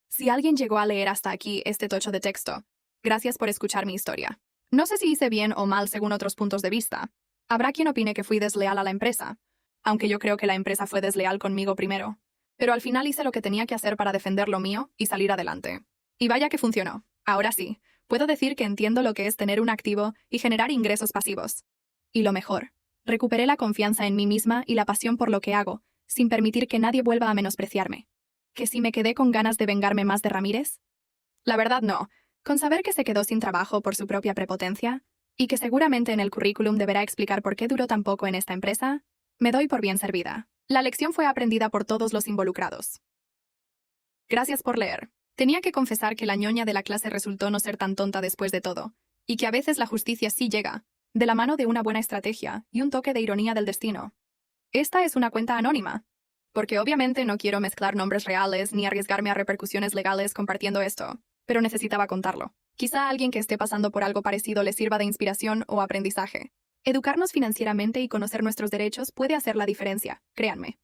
Si alguien llegó a leer hasta aquí este tocho de texto, gracias por escuchar mi historia. No sé si hice bien o mal según otros puntos de vista. Habrá quien opine que fui desleal a la empresa, aunque yo creo que la empresa fue desleal conmigo primero. Pero al final hice lo que tenía que hacer para defender lo mío y salir adelante. Y vaya que funcionó. Ahora sí, puedo decir que entiendo lo que es tener un activo y generar ingresos pasivos. Y lo mejor, recuperé la confianza en mí misma y la pasión por lo que hago, sin permitir que nadie vuelva a menospreciarme. ¿Que si me quedé con ganas de vengarme más de Ramírez? La verdad no. Con saber que se quedó sin trabajo por su propia prepotencia, y que seguramente en el currículum deberá explicar por qué duró tan poco en esta empresa, me doy por bien servida. La lección fue aprendida por todos los involucrados. Gracias por leer. Tenía que confesar que la ñoña de la clase resultó no ser tan tonta después de todo, y que a veces la justicia sí llega, de la mano de una buena estrategia y un toque de ironía del destino. Esta es una cuenta anónima, porque obviamente no quiero mezclar nombres reales ni arriesgarme a repercusiones legales compartiendo esto, pero necesitaba contarlo. Quizá a alguien que esté pasando por algo parecido le sirva de inspiración o aprendizaje. Educarnos financieramente y conocer nuestros derechos puede hacer la diferencia, créanme.